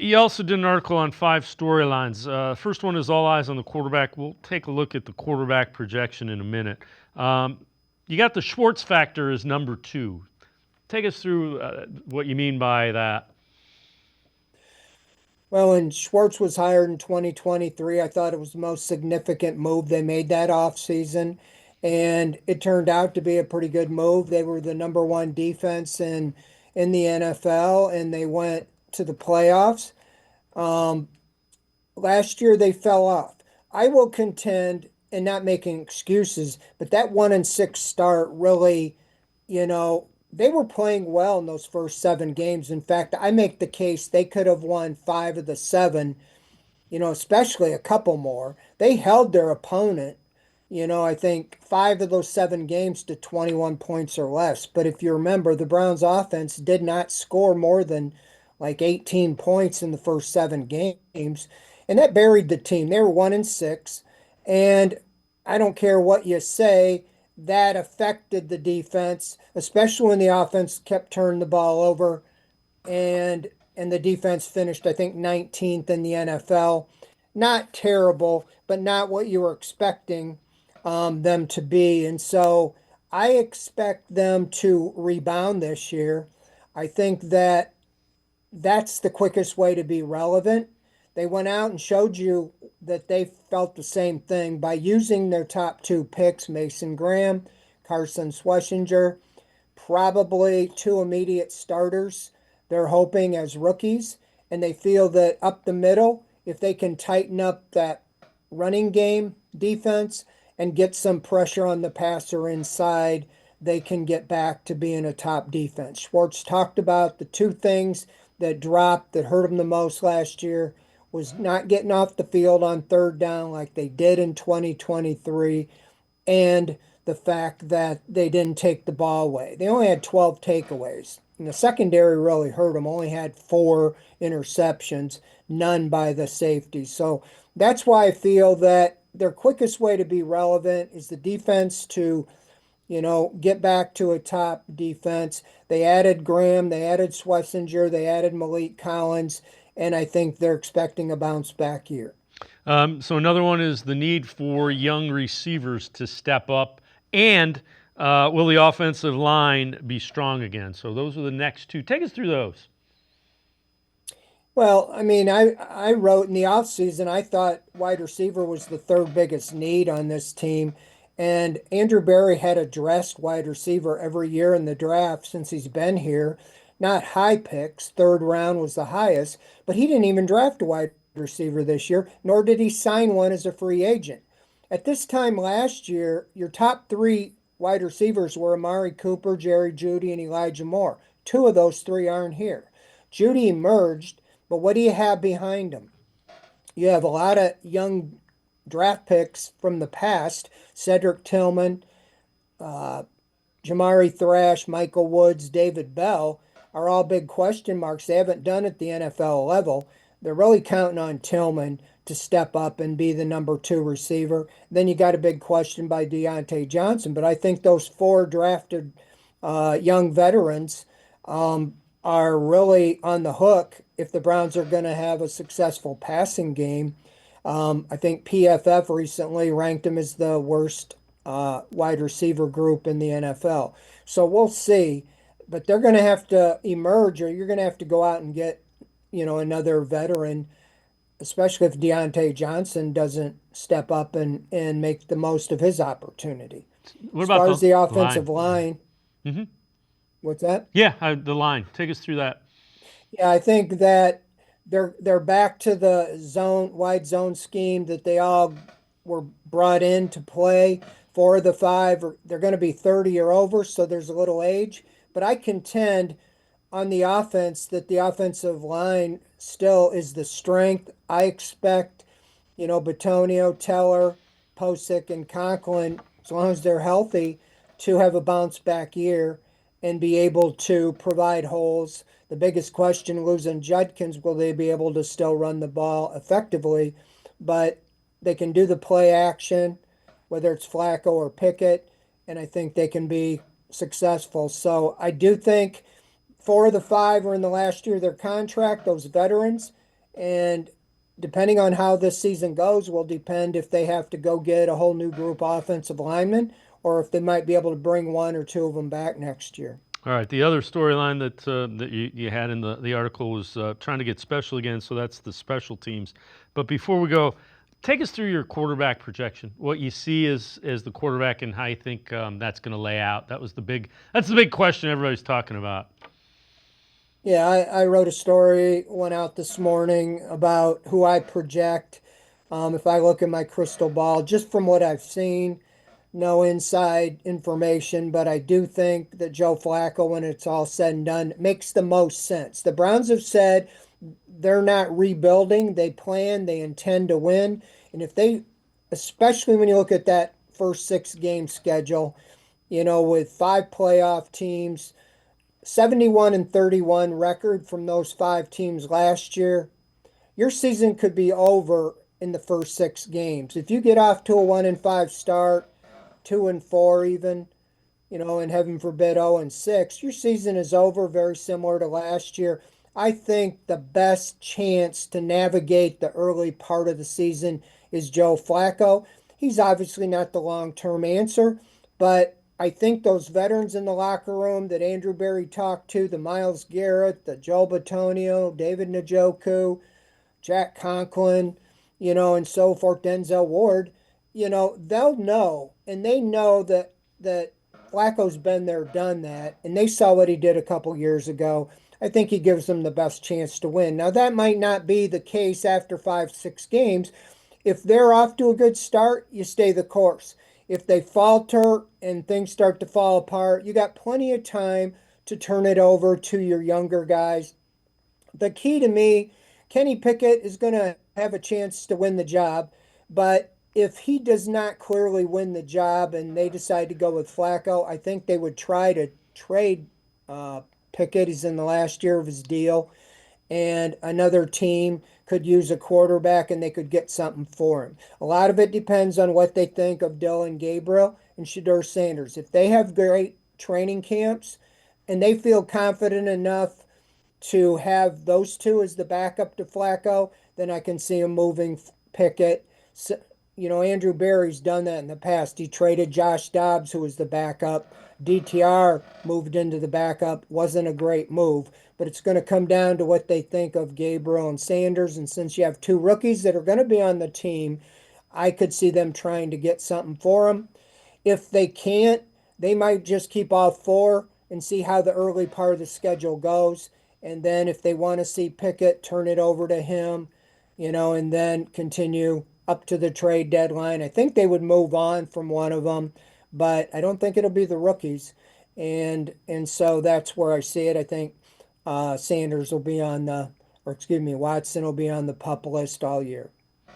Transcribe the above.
You also did an article on 5 storylines. First one is all eyes on the quarterback. We'll take a look at the quarterback projection in a minute. You got the Schwartz factor as number 2. Take us through what you mean by that. Well, when Schwartz was hired in 2023, I thought it was the most significant move they made that offseason. And it turned out to be a pretty good move. They were the number one defense in the NFL, and they went to the playoffs. Um, Last year they fell off. I will contend, and not making excuses, but that 1-6 start really, they were playing well in those first 7 games. In fact, I make the case they could have won 5 of the 7, especially a couple more. They held their opponent, I think 5 of those 7 games to 21 points or less. But if you remember, the Browns offense did not score more than like 18 points in the first 7 games. And that buried the team. They were 1-6. And I don't care what you say, that affected the defense, especially when the offense kept turning the ball over and and the defense finished, I think, 19th in the NFL. Not terrible, but not what you were expecting them to be. And so I expect them to rebound this year. I think that that's the quickest way to be relevant. They went out and showed you that they felt the same thing by using their top 2 picks, Mason Graham, Carson Schlesinger, probably 2 immediate starters. They're hoping as rookies, and they feel that up the middle, if they can tighten up that running game defense and get some pressure on the passer inside, they can get back to being a top defense. Schwartz talked about the 2 things that dropped that hurt him the most last year was not getting off the field on third down like they did in 2023, and the fact that they didn't take the ball away. They only had 12 takeaways. And the secondary really hurt them, only had 4 interceptions, none by the safety. So that's why I feel that their quickest way to be relevant is the defense to, get back to a top defense. They added Graham, they added Schlesinger, they added Malik Collins, and I think they're expecting a bounce back year. So another one is the need for young receivers to step up, and will the offensive line be strong again? So those are the next 2. Take us through those. Well, I mean, I wrote in the offseason, I thought wide receiver was the third biggest need on this team. And Andrew Berry had addressed wide receiver every year in the draft since he's been here. Not high picks, third round was the highest, but he didn't even draft a wide receiver this year, nor did he sign one as a free agent. At this time last year, your top 3 wide receivers were Amari Cooper, Jerry Jeudy, and Elijah Moore. 2 of those 3 aren't here. Jeudy emerged, but what do you have behind him? You have a lot of young draft picks from the past: Cedric Tillman, uh, Jamari Thrash, Michael Woods, David Bell are all big question marks. They haven't done at the NFL level. They're really counting on Tillman to step up and be the number 2 receiver. Then you got a big question by Deontay Johnson. But I think those 4 drafted young veterans are really on the hook if the Browns are going to have a successful passing game. I think PFF recently ranked them as the worst wide receiver group in the NFL. So we'll see. But they're going to have to emerge, or you're going to have to go out and get, another veteran, especially if Deontay Johnson doesn't step up and make the most of his opportunity. What As about far as the the line? offensive line, Mm-hmm. what's that? Yeah, the line. Take us through that. Yeah, I think that they're back to the wide zone scheme that they all were brought in to play. 4 of the 5 they're going to be 30 or over, so there's a little age. But I contend on the offense that the offensive line still is the strength. I expect, Batonio, Teller, Posick, and Conklin, as long as they're healthy, to have a bounce back year and be able to provide holes. The biggest question, losing Judkins, will they be able to still run the ball effectively? But they can do the play action, whether it's Flacco or Pickett, and I think they can be successful. So I do think 4 of the 5 are in the last year of their contract, those veterans, And depending on how this season goes, will depend if they have to go get a whole new group of offensive linemen or if they might be able to bring one or two of them back next year. All right. The other storyline that you had in the article was trying to get special again, so that's the special teams. But before we go, take us through your quarterback projection. What you see as the quarterback and how you think that's going to lay out. That's the big question everybody's talking about. Yeah, I wrote a story, went out this morning about who I project. If I look at my crystal ball, just from what I've seen, no inside information, but I do think that Joe Flacco, when it's all said and done, makes the most sense. The Browns have said they're not rebuilding, they plan, they intend to win. And if they, especially when you look at that first 6 game schedule, with 5 playoff teams, 71 and 31 record from those 5 teams last year, your season could be over in the first 6 games. If you get off to a 1-5 start, 2-4 even, and heaven forbid 0-6, your season is over, very similar to last year. I think the best chance to navigate the early part of the season is Joe Flacco. He's obviously not the long-term answer, but I think those veterans in the locker room that Andrew Berry talked to, the Myles Garrett, the Joe Bitonio, David Njoku, Jack Conklin, and so forth, Denzel Ward, they'll know, and they know that Flacco's been there, done that, and they saw what he did a couple years ago. I think he gives them the best chance to win. Now, that might not be the case after 5, 6 games. If they're off to a good start, you stay the course. If they falter and things start to fall apart, you got plenty of time to turn it over to your younger guys. The key to me, Kenny Pickett is going to have a chance to win the job, but if he does not clearly win the job and they decide to go with Flacco, I think they would try to trade uh, Pickett. He's in the last year of his deal, and another team could use a quarterback and they could get something for him. A lot of it depends on what they think of Dylan Gabriel and Shedeur Sanders. If they have great training camps and they feel confident enough to have those two as the backup to Flacco, then I can see him moving Pickett. So, Andrew Berry's done that in the past. He traded Josh Dobbs, who was the backup. DTR moved into the backup. Wasn't a great move, but it's going to come down to what they think of Gabriel and Sanders. And since you have two rookies that are going to be on the team, I could see them trying to get something for them. If they can't, they might just keep all four and see how the early part of the schedule goes. And then if they want to see Pickett, turn it over to him, and then continue up to the trade deadline. I think they would move on from one of them, but I don't think it'll be the rookies. And so that's where I see it. I think Sanders will be on the, or excuse me, Watson will be on the pup list all year.